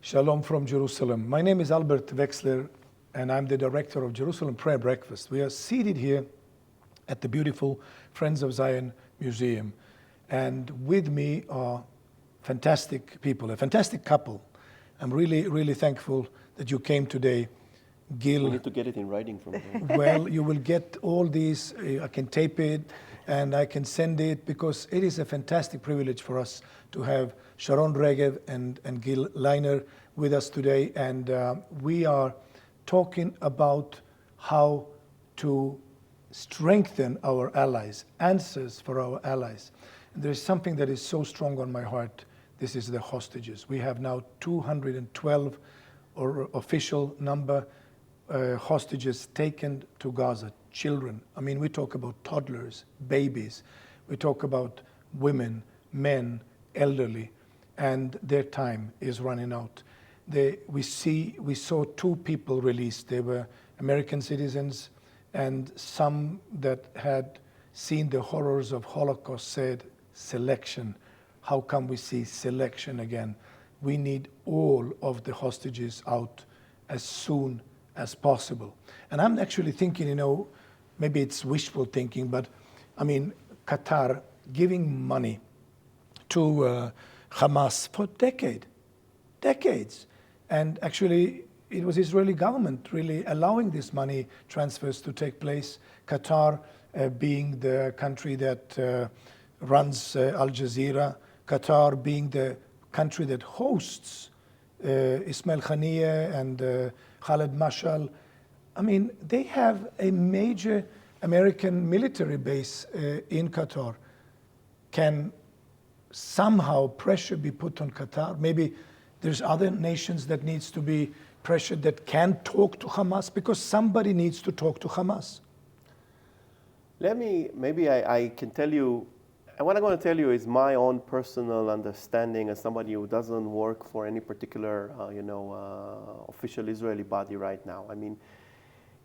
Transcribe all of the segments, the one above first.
Shalom from Jerusalem. My name is Albert Wexler, and I'm the director of Jerusalem Prayer Breakfast. We are seated here at the beautiful Friends of Zion Museum. And with me are fantastic people, a fantastic couple. I'm really, really thankful that you came today. Gil. We need to get it in writing from them. Well, you will get all these. I can tape it and I can send it because it is a fantastic privilege for us to have Sharon Regev and Gil Lainer with us today. And we are talking about how to strengthen our allies, answers for our allies. And there is something that is so strong on my heart. This is the hostages. We have now 212 or official number hostages taken to Gaza, children. I mean, we talk about toddlers, babies. We talk about women, men, elderly, and their time is running out. We saw two people released. They were American citizens, and some that had seen the horrors of Holocaust said, selection. How come we see selection again? We need all of the hostages out as soon as possible. And I'm actually thinking, maybe it's wishful thinking, but I mean, Qatar giving money to Hamas for decades. And actually, it was Israeli government really allowing this money transfers to take place. Qatar being the country that runs Al Jazeera, Qatar being the country that hosts Ismail Haniyeh and Khaled Mashal. I mean, they have a major American military base in Qatar. Can somehow pressure be put on Qatar? Maybe there's other nations that needs to be pressured that can talk to Hamas, because somebody needs to talk to Hamas. Maybe I can tell you, and what I'm going to tell you is my own personal understanding as somebody who doesn't work for any particular, official Israeli body right now. I mean,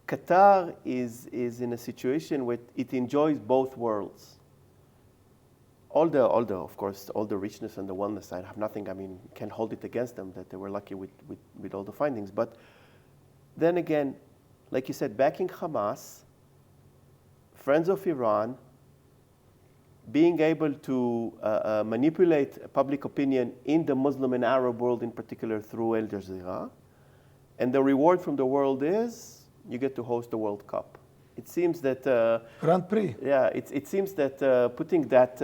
Qatar is in a situation where it enjoys both worlds. All the richness and the wellness, I have nothing, can't hold it against them that they were lucky with all the findings. But then again, like you said, backing Hamas, friends of Iran, being able to manipulate public opinion in the Muslim and Arab world in particular through Al Jazeera. And the reward from the world is you get to host the World Cup. It seems that Grand Prix. Yeah, it seems that putting that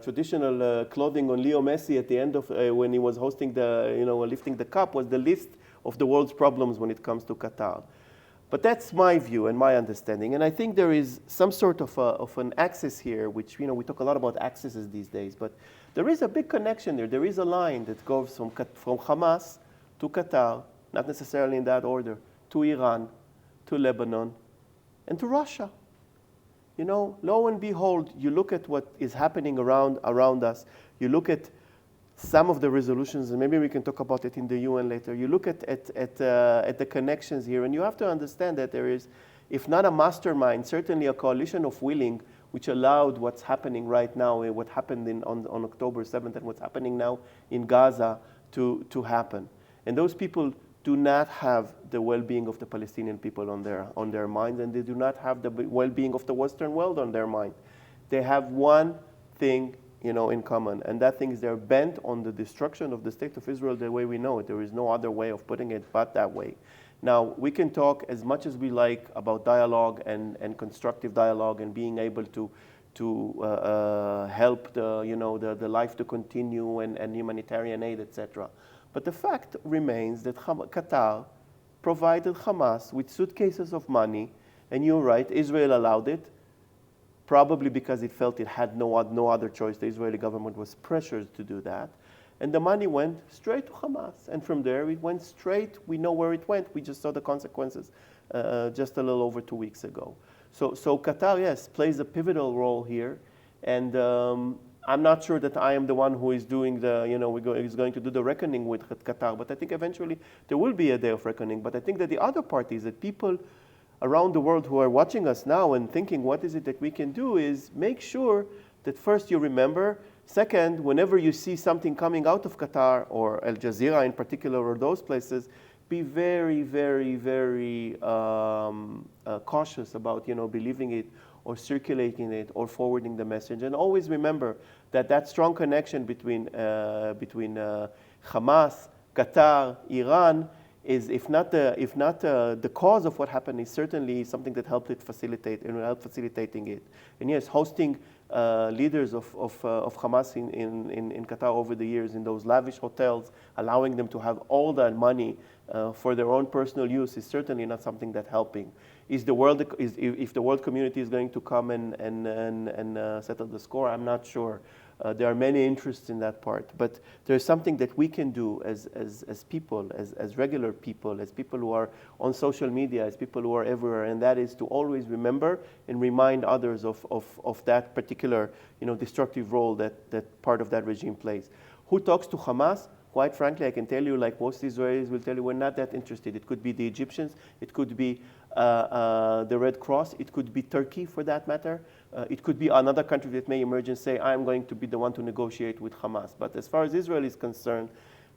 traditional clothing on Leo Messi at the end of when he was hosting lifting the cup was the least of the world's problems when it comes to Qatar. But that's my view and my understanding. And I think there is some sort of an axis here, which, we talk a lot about axes these days, but there is a big connection there. There is a line that goes from Hamas to Qatar, not necessarily in that order, to Iran, to Lebanon, and to Russia. Lo and behold, you look at what is happening around us, you look at some of the resolutions, and maybe we can talk about it in the UN later. You look at the connections here, and you have to understand that there is, if not a mastermind, certainly a coalition of willing, which allowed what's happening right now, what happened on October 7th, and what's happening now in Gaza to happen. And those people do not have the well-being of the Palestinian people on their minds, and they do not have the well-being of the Western world on their mind. They have one thing in common, and that thing is they're bent on the destruction of the state of Israel the way we know it. There is no other way of putting it but that way. Now, we can talk as much as we like about dialogue and constructive dialogue and being able to help the life to continue and humanitarian aid, etc. But the fact remains that Qatar provided Hamas with suitcases of money, and you're right, Israel allowed it, probably because it felt it had no other choice. The Israeli government was pressured to do that. And the money went straight to Hamas. And from there, it went straight. We know where it went. We just saw the consequences just a little over 2 weeks ago. So Qatar, yes, plays a pivotal role here. And I'm not sure that I am the one who is doing is going to do the reckoning with Qatar. But I think eventually there will be a day of reckoning. But I think that the other part is that people around the world who are watching us now and thinking, what is it that we can do, is make sure that first you remember Second, whenever you see something coming out of Qatar or Al Jazeera in particular or those places, be very, very, very cautious about believing it or circulating it or forwarding the message. And always remember that strong connection between Hamas, Qatar, Iran is, if not the cause of what happened, is certainly something that helped it facilitate and will help facilitating it. And yes, hosting leaders of Hamas in Qatar over the years in those lavish hotels, allowing them to have all that money for their own personal use is certainly not something that's helping. If the world community is going to come and settle the score, I'm not sure. There are many interests in that part, but there's something that we can do as people, as regular people, as people who are on social media, as people who are everywhere, and that is to always remember and remind others of that particular destructive role that part of that regime plays. Who talks to Hamas? Quite frankly, I can tell you, like most Israelis will tell you, we're not that interested. It could be the Egyptians, it could be the Red Cross, it could be Turkey for that matter. It could be another country that may emerge and say, I'm going to be the one to negotiate with Hamas. But as far as Israel is concerned,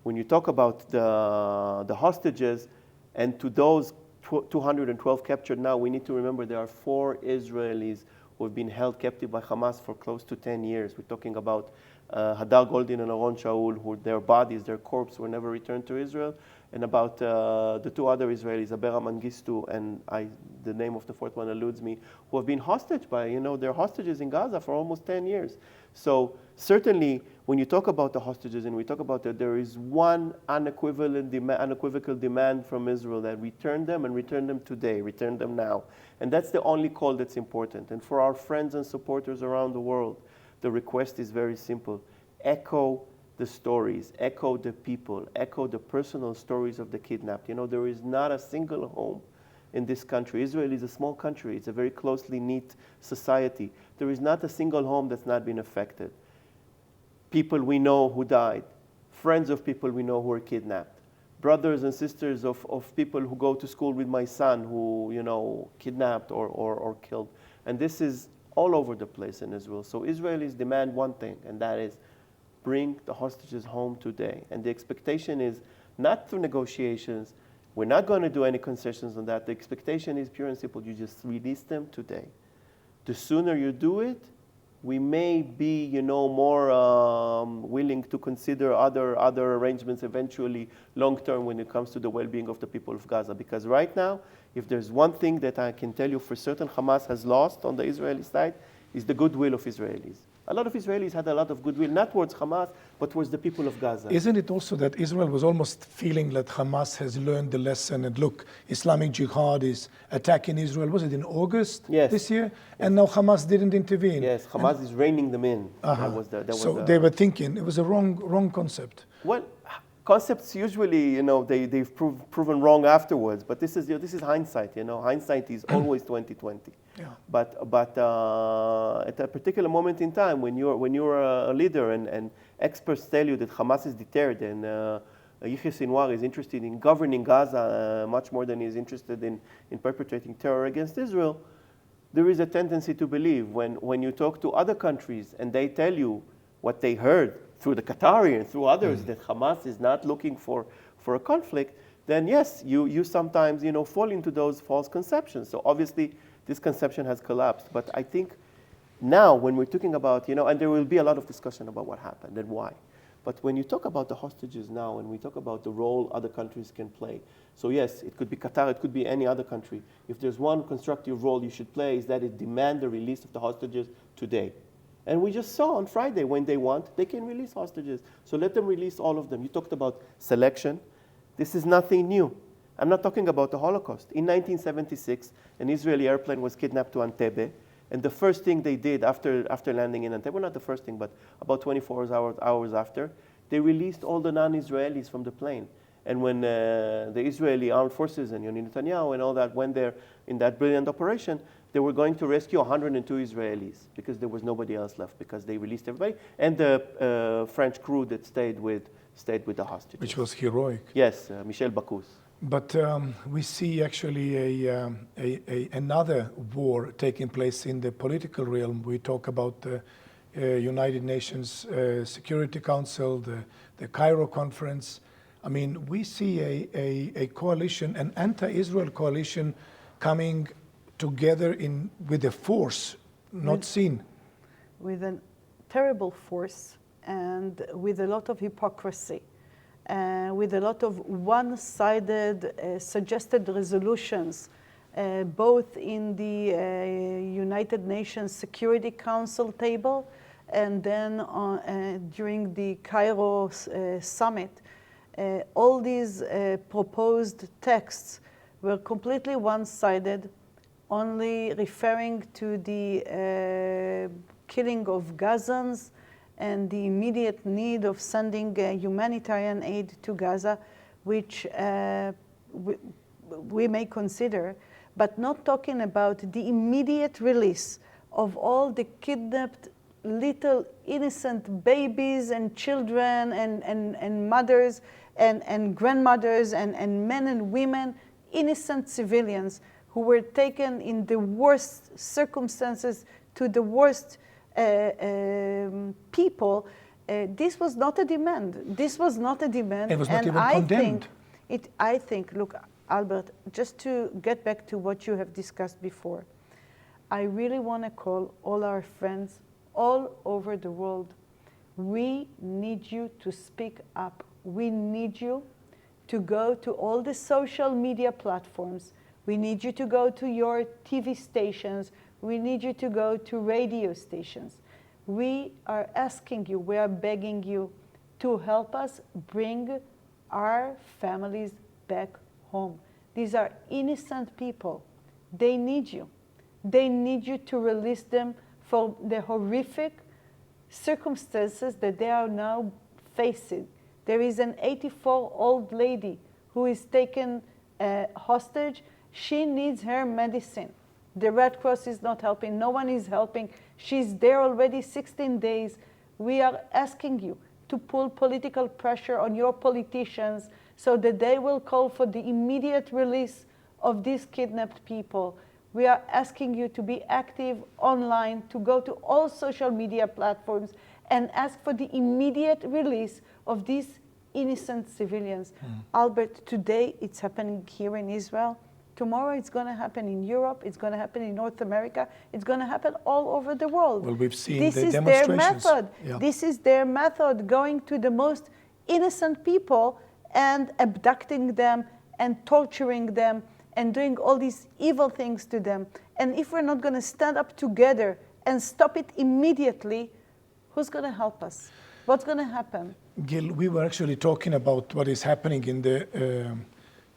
when you talk about the hostages, and to those 212 captured now, we need to remember there are 4 Israelis who have been held captive by Hamas for close to 10 years. We're talking about Hadar Goldin and Oron Shaul, who their bodies, their corpses were never returned to Israel, and about the 2 other Israelis, Abera Mengistu and the name of the 4th one eludes me, who have been hostage by, they're hostages in Gaza for almost 10 years. So certainly, when you talk about the hostages and we talk about that, there is one unequivocal demand from Israel that return them and return them today, return them now. And that's the only call that's important. And for our friends and supporters around the world, the request is very simple. Echo the stories, echo the people, echo the personal stories of the kidnapped. There is not a single home in this country. Israel is a small country. It's a very closely knit society. There is not a single home that's not been affected. People we know who died, friends of people we know who were kidnapped, brothers and sisters of people who go to school with my son who, kidnapped or killed. And this is all over the place in Israel. So Israelis demand one thing, and that is bring the hostages home today. And the expectation is not through negotiations. We're not going to do any concessions on that. The expectation is pure and simple. You just release them today. The sooner you do it, we may be, more willing to consider other arrangements eventually long-term when it comes to the well-being of the people of Gaza. Because right now, if there's one thing that I can tell you for certain Hamas has lost on the Israeli side, is the goodwill of Israelis. A lot of Israelis had a lot of goodwill, not towards Hamas, but towards the people of Gaza. Isn't it also that Israel was almost feeling that Hamas has learned the lesson, and look, Islamic Jihad is attacking Israel, was it in August this year? Yes. And now Hamas didn't intervene. Yes, Hamas is reining them in. They were thinking it was a wrong concept. Well, concepts usually, they've proven wrong afterwards, but this is hindsight, Hindsight is always 20/20. Yeah. But at a particular moment in time, when you're a leader and experts tell you that Hamas is deterred and Yahya Sinwar is interested in governing Gaza much more than he's interested in perpetrating terror against Israel, there is a tendency to believe when you talk to other countries and they tell you what they heard through the Qatari and through others that Hamas is not looking for a conflict, then yes, you sometimes fall into those false conceptions. So obviously this conception has collapsed. But I think now when we're talking about, and there will be a lot of discussion about what happened and why. But when you talk about the hostages now and we talk about the role other countries can play, so yes, it could be Qatar, it could be any other country. If there's one constructive role you should play is that it demand the release of the hostages today. And we just saw on Friday when they want, they can release hostages. So let them release all of them. You talked about selection. This is nothing new. I'm not talking about the Holocaust. In 1976, an Israeli airplane was kidnapped to Entebbe. And the first thing they did after landing in Entebbe, well, not the first thing, but about 24 hours after, they released all the non-Israelis from the plane. And when the Israeli armed forces and Yoni Netanyahu and all that went there in that brilliant operation, they were going to rescue 102 Israelis because there was nobody else left because they released everybody. And the French crew that stayed with the hostages. Which was heroic. Yes, Michel Bacchus. But we see actually another war taking place in the political realm. We talk about United Nations Security Council, the Cairo Conference. I mean, we see a coalition, an anti-Israel coalition coming together with a force not seen. With a terrible force and with a lot of hypocrisy, with a lot of one-sided suggested resolutions, both in the United Nations Security Council table and then during the Cairo summit. All these proposed texts were completely one-sided, only referring to the killing of Gazans and the immediate need of sending humanitarian aid to Gaza, which we may consider, but not talking about the immediate release of all the kidnapped little innocent babies and children and mothers and grandmothers and men and women, innocent civilians who were taken in the worst circumstances to the worst people. This was not a demand. This was not a demand. It was not even condemned. I think, look, Albert, just to get back to what you have discussed before, I really want to call all our friends all over the world. We need you to speak up. We need you to go to all the social media platforms. We need you to go to your TV stations. We need you to go to radio stations. We are asking you, we are begging you to help us bring our families back home. These are innocent people. They need you. They need you to release them from the horrific circumstances that they are now facing. There is an 84-year-old lady who is taken hostage. She needs her medicine. The Red Cross is not helping. No one is helping. She's there already 16 days. We are asking you to pull political pressure on your politicians so that they will call for the immediate release of these kidnapped people. We are asking you to be active online, to go to all social media platforms and ask for the immediate release of these innocent civilians. Albert, today it's happening here in Israel. Tomorrow it's going to happen in Europe. It's going to happen in North America. It's going to happen all over the world. Well, we've seen this the is demonstrations. Their method. Yeah. This is their method, going to the most innocent people and abducting them and torturing them and doing all these evil things to them. And if we're not going to stand up together and stop it immediately, who's going to help us? What's going to happen? Gil, we were actually talking about what is happening in the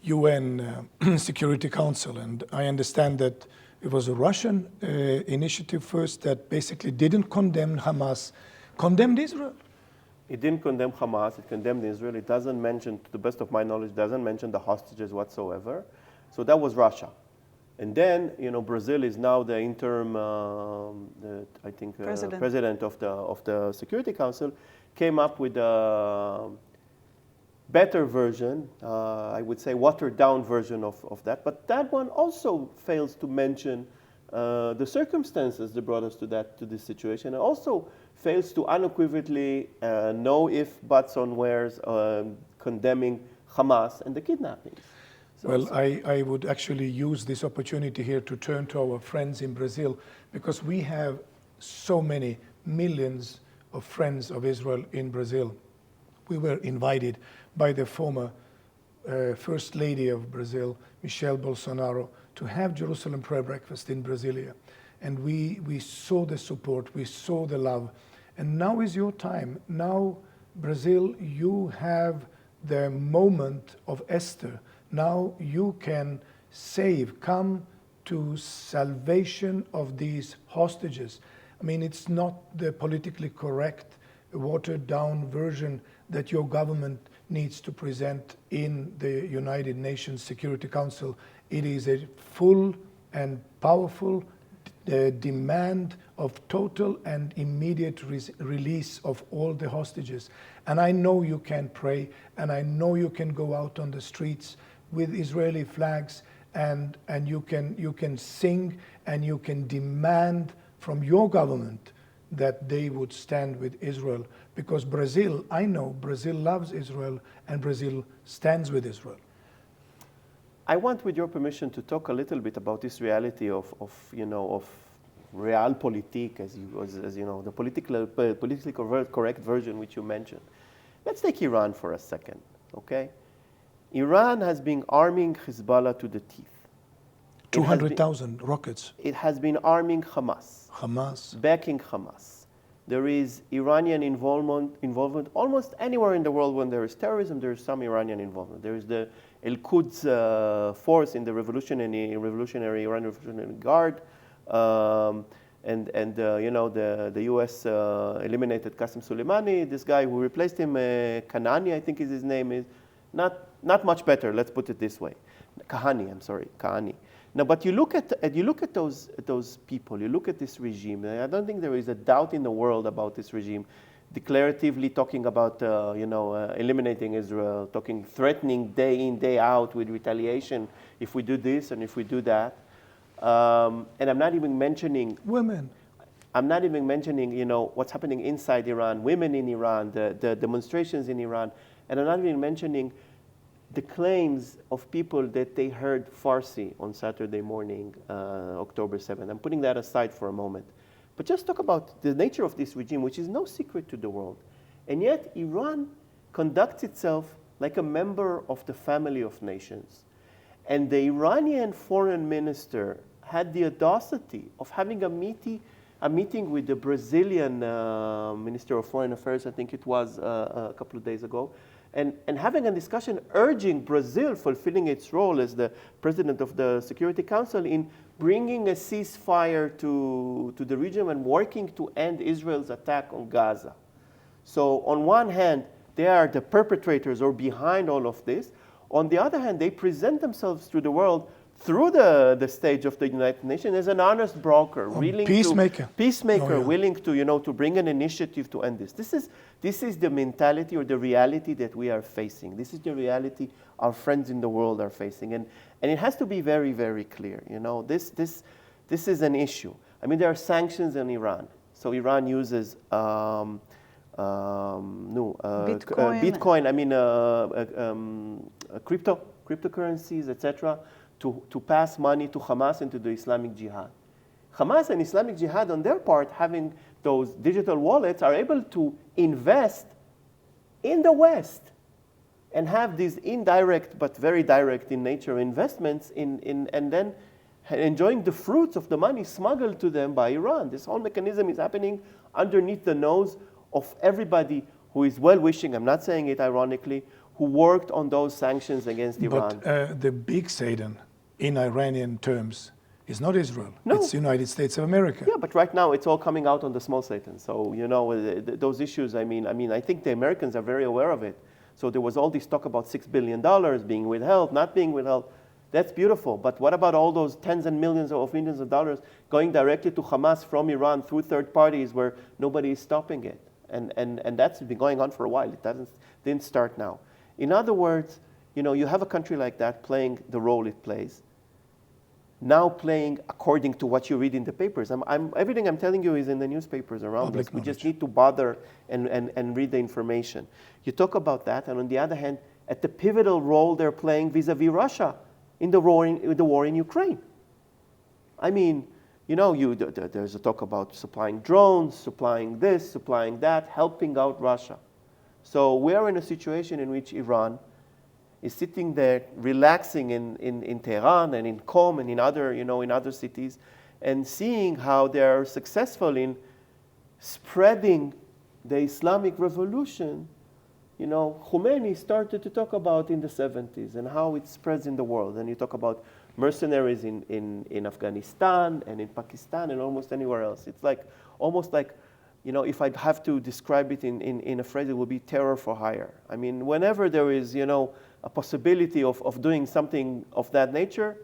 UN Security Council, and I understand that it was a Russian initiative first that basically didn't condemn Hamas, condemned Israel. It didn't condemn Hamas, it condemned Israel. It doesn't mention, to the best of my knowledge, doesn't mention the hostages whatsoever. So that was Russia. And then, Brazil is now the interim, president of the Security Council, came up with a better version, I would say watered down version of that. But that one also fails to mention the circumstances that brought us to this situation, and also fails to unequivocally, no ifs, buts, on wheres, condemning Hamas and the kidnappings. Well, I would actually use this opportunity here to turn to our friends in Brazil, because we have so many millions of friends of Israel in Brazil. We were invited by the former First Lady of Brazil, Michelle Bolsonaro, to have Jerusalem prayer breakfast in Brasilia. And we saw the support, we saw the love. And now is your time. Now, Brazil, you have the moment of Esther. Now you can come to salvation of these hostages. I mean, it's not the politically correct, watered down version that your government needs to present in the United Nations Security Council. It is a full and powerful demand of total and immediate release of all the hostages. And I know you can pray, and I know you can go out on the streets with Israeli flags, and you can sing, and you can demand from your government that they would stand with Israel, because Brazil, I know Brazil loves Israel and Brazil stands with Israel. I want, with your permission, to talk a little bit about this reality of realpolitik, as you know, the politically correct version which you mentioned. Let's take Iran for a second, okay? Iran has been arming Hezbollah to the teeth. 200,000 rockets. It has been arming Hamas. Backing Hamas. There is Iranian involvement almost anywhere in the world. When there is terrorism, there is some Iranian involvement. There is the Al-Quds force in the Revolutionary Iranian Revolutionary Guard, and the U.S. eliminated Qasem Soleimani. This guy who replaced him, Kanani, I think is his name, is not much better. Let's put it this way, Kahani. Now, but you look at those people. You look at this regime. I don't think there is a doubt in the world about this regime, declaratively talking about eliminating Israel, threatening day in, day out with retaliation if we do this and if we do that. And I'm not even mentioning women. I'm not even mentioning what's happening inside Iran, women in Iran, the demonstrations in Iran, and I'm not even mentioning the claims of people that they heard Farsi on Saturday morning, October 7th. I'm putting that aside for a moment. But just talk about the nature of this regime, which is no secret to the world. And yet Iran conducts itself like a member of the family of nations. And the Iranian foreign minister had the audacity of having a meeting with the Brazilian Minister of Foreign Affairs, I think it was a couple of days ago, and having a discussion urging Brazil fulfilling its role as the president of the Security Council in bringing a ceasefire to the region and working to end Israel's attack on Gaza. So on one hand, they are the perpetrators or behind all of this. On the other hand, they present themselves to the world through the stage of the United Nations as an honest broker, peacemaker, willing to bring an initiative to end this. This is the mentality or the reality that we are facing. This is the reality our friends in the world are facing, and it has to be very, very clear. This is an issue. I mean, there are sanctions on Iran, so Iran uses Bitcoin. I mean, cryptocurrencies, etc. To pass money to Hamas and to the Islamic Jihad. Hamas and Islamic Jihad, on their part, having those digital wallets, are able to invest in the West and have these indirect but very direct in nature investments and then enjoying the fruits of the money smuggled to them by Iran. This whole mechanism is happening underneath the nose of everybody who is well-wishing, I'm not saying it ironically, who worked on those sanctions against Iran. But the big Satan, in Iranian terms, is not Israel. No. It's the United States of America. Yeah, but right now it's all coming out on the small Satan. So, those issues, I think the Americans are very aware of it. So there was all this talk about $6 billion being withheld, not being withheld. That's beautiful. But what about all those tens and millions of dollars going directly to Hamas from Iran through third parties where nobody is stopping it? And that's been going on for a while. It didn't start now. In other words, you have a country like that playing the role it plays, now playing according to what you read in the papers. Everything I'm telling you is in the newspapers around us. We just need to bother and read the information. You talk about that, and on the other hand, at the pivotal role they're playing vis-a-vis Russia in the war in Ukraine. I mean, there's a talk about supplying drones, supplying this, supplying that, helping out Russia. So we are in a situation in which Iran is sitting there relaxing in Tehran and in Qom and in other cities, and seeing how they are successful in spreading the Islamic revolution. Khomeini started to talk about in the 70s and how it spreads in the world. And you talk about mercenaries in Afghanistan and in Pakistan and almost anywhere else. It's almost like if I'd have to describe it in a phrase, it would be terror for hire. I mean, whenever there is, a possibility of doing something of that nature,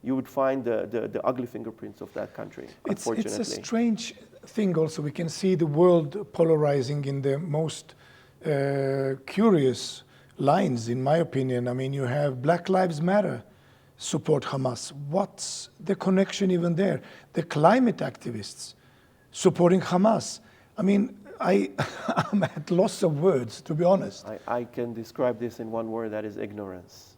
you would find the ugly fingerprints of that country, unfortunately. It's a strange thing also. We can see the world polarizing in the most curious lines, in my opinion. I mean, you have Black Lives Matter support Hamas. What's the connection even there? The climate activists supporting Hamas. I mean, I'm at loss of words, to be honest. I can describe this in one word, that is ignorance.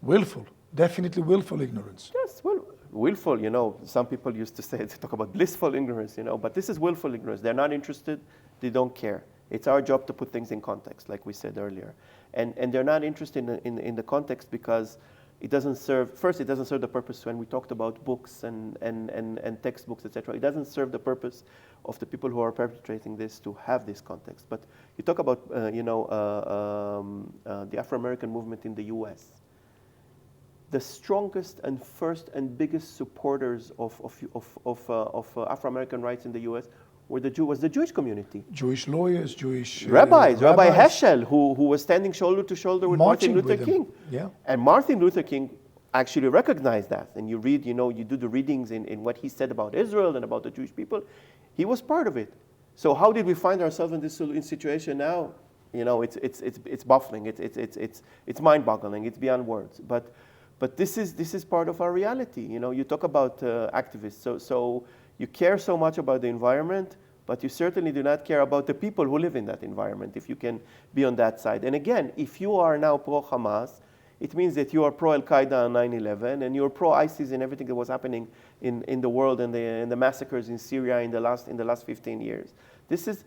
Willful, definitely willful ignorance. Yes, well, willful, you know, some people used to say, to talk about blissful ignorance, you know, but this is willful ignorance. They're not interested, they don't care. It's our job to put things in context, like we said earlier. And they're not interested in the context because it doesn't serve, first, it doesn't serve the purpose when we talked about books and textbooks, etc. It doesn't serve the purpose of the people who are perpetrating this to have this context. But you talk about, the Afro-American movement in the US. The strongest and first and biggest supporters of Afro-American rights in the US was the Jewish community. Jewish lawyers, Jewish rabbis. Rabbi Heschel, who was standing shoulder to shoulder with Martin Marching Luther with King. Yeah. And Martin Luther King actually recognized that. And you read, you do the readings in what he said about Israel and about the Jewish people. He was part of it. So how did we find ourselves in this situation now? You know, it's baffling. It's mind-boggling. It's beyond words. But this is part of our reality. You know, you talk about activists. So you care so much about the environment, but you certainly do not care about the people who live in that environment, if you can be on that side. And again, if you are now pro-Hamas, it means that you are pro-Al-Qaeda on 9/11, and you're pro-ISIS and everything that was happening in the world and the massacres in Syria in the last 15 years. This is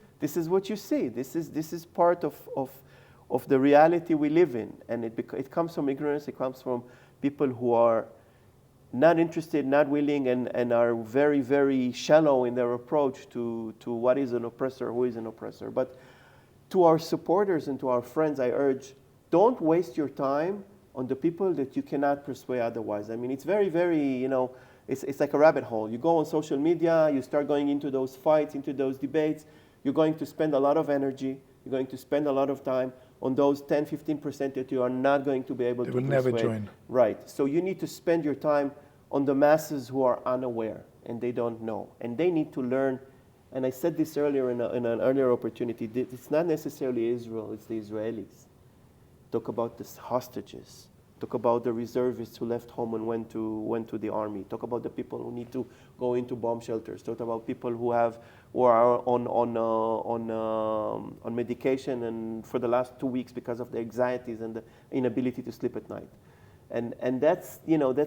what you see. This is part of the reality we live in, and it comes from ignorance. It comes from people who are not interested, not willing, and are very, very shallow in their approach to what is an oppressor, who is an oppressor. But to our supporters and to our friends, I urge, don't waste your time on the people that you cannot persuade otherwise. I mean, it's very, very, it's like a rabbit hole. You go on social media, you start going into those fights, into those debates. You're going to spend a lot of energy. You're going to spend a lot of time on those 10, 15% that you are not going to be able to persuade. They will never join. Right. So you need to spend your time on the masses who are unaware and they don't know. And they need to learn. And I said this earlier in an earlier opportunity. It's not necessarily Israel, it's the Israelis. Talk about the hostages. Talk about the reservists who left home and went to the army. Talk about the people who need to go into bomb shelters. Talk about people who are on medication and for the last 2 weeks because of the anxieties and the inability to sleep at night. And that's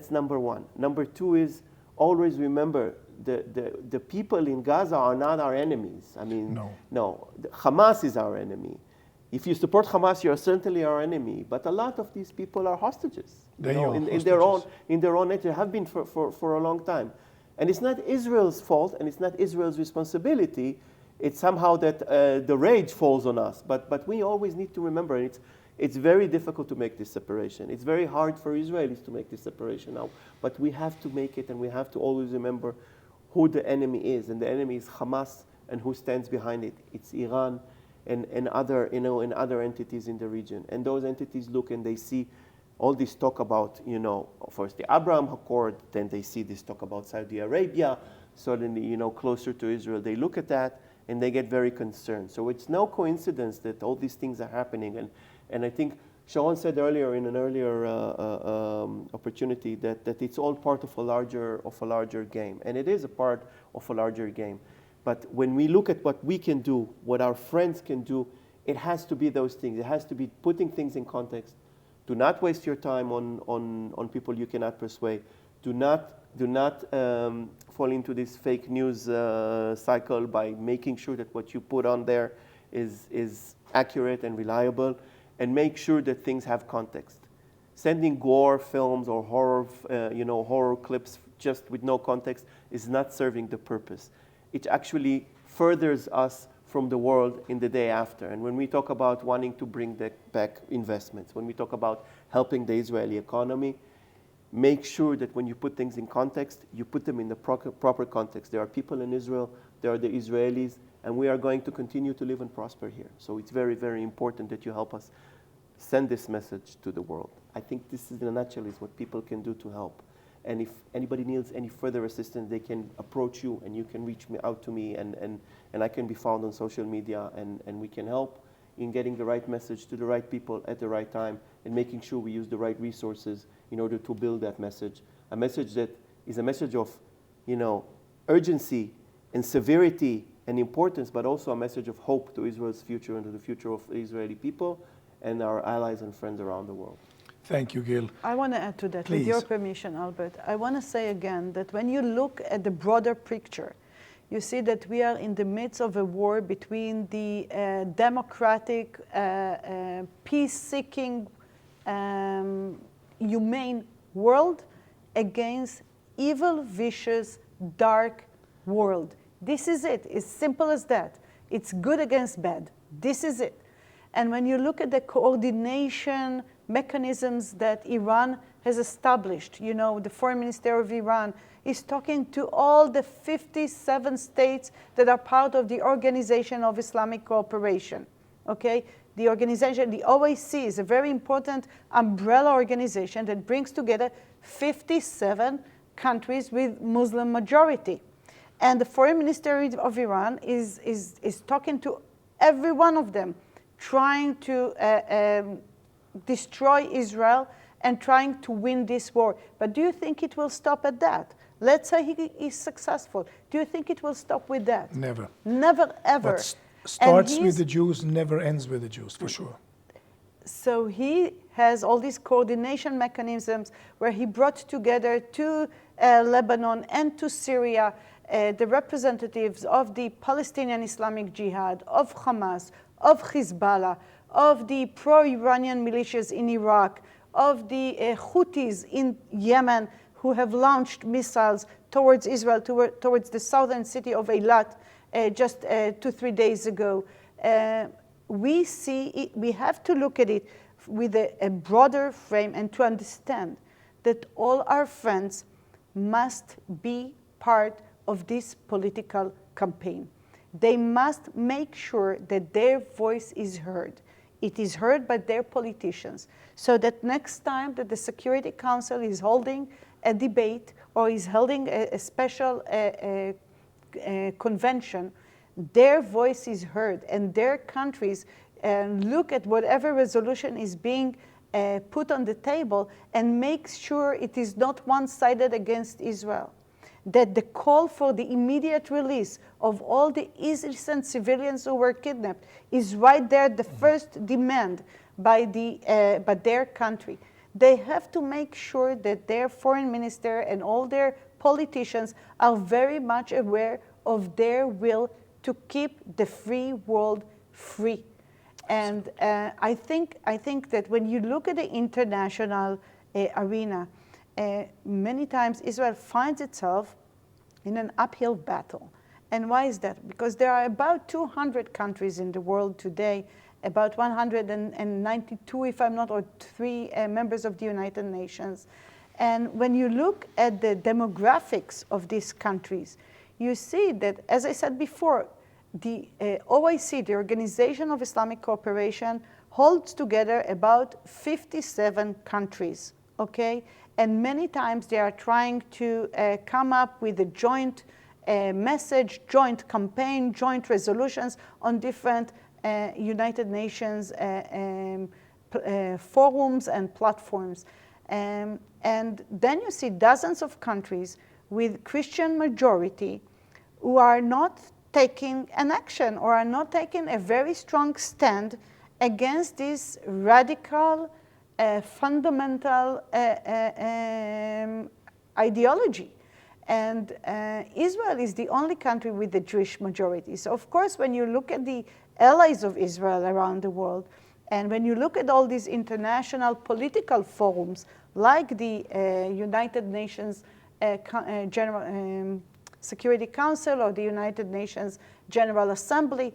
number one. Number two is always remember the people in Gaza are not our enemies. I mean, no. Hamas is our enemy. If you support Hamas, you are certainly our enemy. But a lot of these people are hostages. In their own nature, have been for a long time. And it's not Israel's fault, and it's not Israel's responsibility. It's somehow that the rage falls on us. But we always need to remember, and it's very difficult to make this separation. It's very hard for Israelis to make this separation now. But we have to make it, and we have to always remember who the enemy is. And the enemy is Hamas, and who stands behind it. It's Iran. And other entities in the region. And those entities look and they see all this talk about, first the Abraham Accord, then they see this talk about Saudi Arabia, suddenly, closer to Israel. They look at that and they get very concerned. So it's no coincidence that all these things are happening. And I think Sharon said earlier in an earlier opportunity that it's all part of a larger game. And it is a part of a larger game. But when we look at what we can do, what our friends can do, it has to be those things. It has to be putting things in context. Do not waste your time on people you cannot persuade. Do not fall into this fake news cycle by making sure that what you put on there is accurate and reliable, and make sure that things have context. Sending gore films or horror clips just with no context is not serving the purpose. It actually furthers us from the world in the day after. And when we talk about wanting to bring back investments, when we talk about helping the Israeli economy, make sure that when you put things in context, you put them in the proper context. There are people in Israel, there are the Israelis, and we are going to continue to live and prosper here. So it's very, very important that you help us send this message to the world. I think this is in a nutshell is what people can do to help. And if anybody needs any further assistance, they can approach you and you can reach out to me and I can be found on social media and we can help in getting the right message to the right people at the right time and making sure we use the right resources in order to build that message. A message that is a message of, urgency and severity and importance, but also a message of hope to Israel's future and to the future of the Israeli people and our allies and friends around the world. Thank you, Gil. I want to add to that, Please. with your permission, Albert. I want to say again that when you look at the broader picture, you see that we are in the midst of a war between the democratic, peace-seeking, humane world against evil, vicious, dark world. This is it. It's simple as that. It's good against bad. This is it. And when you look at the coordination mechanisms that Iran has established, you know, the Foreign Minister of Iran is talking to all the 57 states that are part of the Organization of Islamic Cooperation, okay? The organization, the OIC, is a very important umbrella organization that brings together 57 countries with Muslim majority. And the Foreign Minister of Iran is talking to every one of them, trying to destroy Israel and trying to win this war. But do you think it will stop at that? Let's say he is successful. Do you think it will stop with that? Never. Never, ever. What starts with the Jews never ends with the Jews, for sure. So he has all these coordination mechanisms where he brought together to Lebanon and to Syria the representatives of the Palestinian Islamic Jihad, of Hamas, of Hezbollah, of the pro-Iranian militias in Iraq, of the Houthis in Yemen, who have launched missiles towards Israel, towards the southern city of Eilat just 2-3 days ago. We see it, we have to look at it with a broader frame and to understand that all our friends must be part of this political campaign. They must make sure that their voice is heard. It is heard by their politicians, so that next time that the Security Council is holding a debate or is holding a special convention, their voice is heard, and their countries look at whatever resolution is being put on the table and make sure it is not one-sided against Israel. That the call for the immediate release of all the innocent civilians who were kidnapped is right there, the first demand by their country. They have to make sure that their foreign minister and all their politicians are very much aware of their will to keep the free world free. And I think that when you look at the international arena, many times Israel finds itself in an uphill battle. And why is that? Because there are about 200 countries in the world today, about 192, if I'm not, or 3 members of the United Nations. And when you look at the demographics of these countries, you see that, as I said before, the OIC, the Organization of Islamic Cooperation, holds together about 57 countries, okay? And many times they are trying to come up with a joint message, joint campaign, joint resolutions on different United Nations forums and platforms. And then you see dozens of countries with Christian majority who are not taking an action or are not taking a very strong stand against this radical, fundamental ideology. And Israel is the only country with the Jewish majority. So of course, when you look at the allies of Israel around the world, and when you look at all these international political forums, like the United Nations General Security Council or the United Nations General Assembly,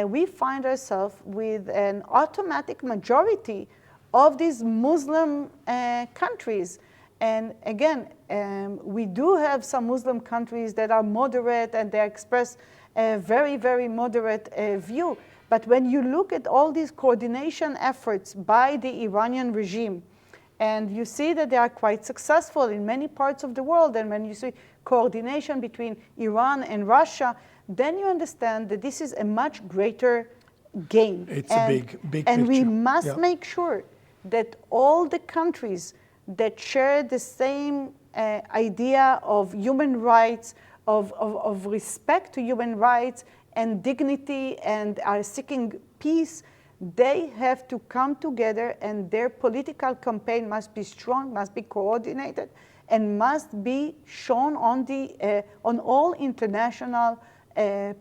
we find ourselves with an automatic majority of these Muslim countries. And again, we do have some Muslim countries that are moderate and they express a very, very moderate view. But when you look at all these coordination efforts by the Iranian regime, and you see that they are quite successful in many parts of the world, and when you see coordination between Iran and Russia, then you understand that this is a much greater game. It's a big picture. And we must make sure that all the countries that share the same idea of human rights, of respect to human rights and dignity and are seeking peace, they have to come together, and their political campaign must be strong, must be coordinated, and must be shown on all international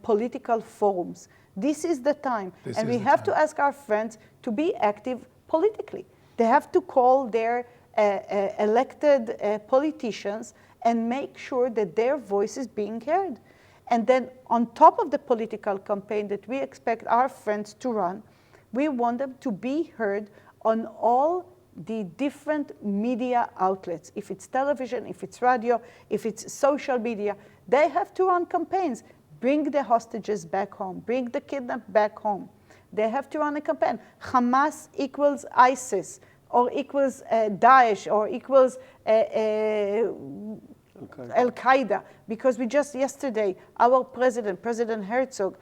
political forums. This is the time. And we have to ask our friends to be active politically. They have to call their elected politicians and make sure that their voice is being heard. And then on top of the political campaign that we expect our friends to run, we want them to be heard on all the different media outlets. If it's television, if it's radio, if it's social media, they have to run campaigns. Bring the hostages back home. Bring the kidnapped back home. They have to run a campaign. Hamas equals ISIS, or equals Daesh, or equals Al-Qaeda. Because we just yesterday, our president, President Herzog,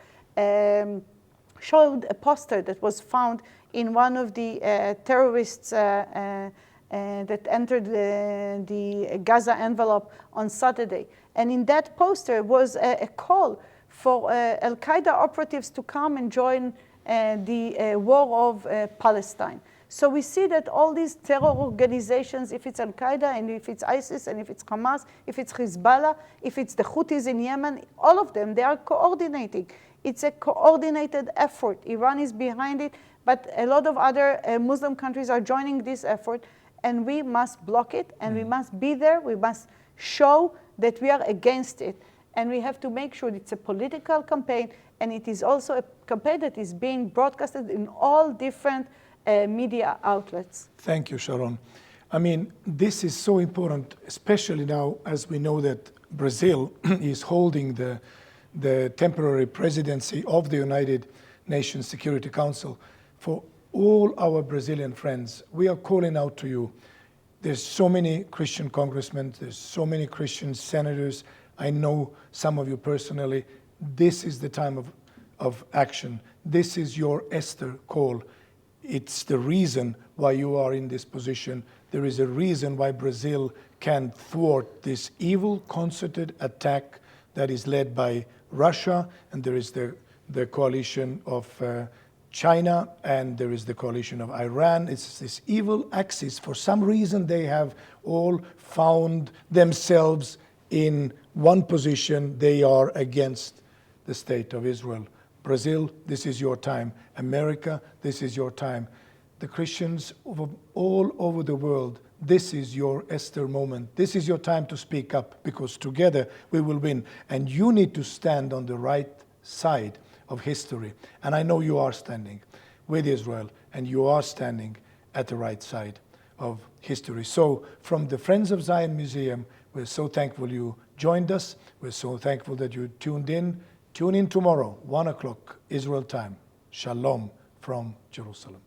showed a poster that was found in one of the terrorists that entered the Gaza envelope on Saturday. And in that poster was a call for Al-Qaeda operatives to come and join the war of Palestine. So we see that all these terror organizations, if it's Al-Qaeda, and if it's ISIS, and if it's Hamas, if it's Hezbollah, if it's the Houthis in Yemen, all of them, they are coordinating. It's a coordinated effort. Iran is behind it, but a lot of other Muslim countries are joining this effort, and we must block it, and we must be there. We must show that we are against it, and we have to make sure it's a political campaign, and it is also a campaign that is being broadcasted in all different media outlets. Thank you, Sharon. I mean, this is so important, especially now as we know that Brazil is holding the temporary presidency of the United Nations Security Council. For all our Brazilian friends, we are calling out to you. There's so many Christian congressmen, there's so many Christian senators. I know some of you personally. This is the time of action. This is your Esther call. It's the reason why you are in this position. There is a reason why Brazil can thwart this evil concerted attack that is led by Russia, and there is the coalition of China, and there is the coalition of Iran. It's this evil axis. For some reason, they have all found themselves in one position. They are against the state of Israel. Brazil, this is your time. America, this is your time. The Christians all over the world, this is your Esther moment. This is your time to speak up, because together we will win. And you need to stand on the right side of history. And I know you are standing with Israel, and you are standing at the right side of history. So from the Friends of Zion Museum, we're so thankful you joined us. We're so thankful that you tuned in. Tune in tomorrow, 1 o'clock, Israel time. Shalom from Jerusalem.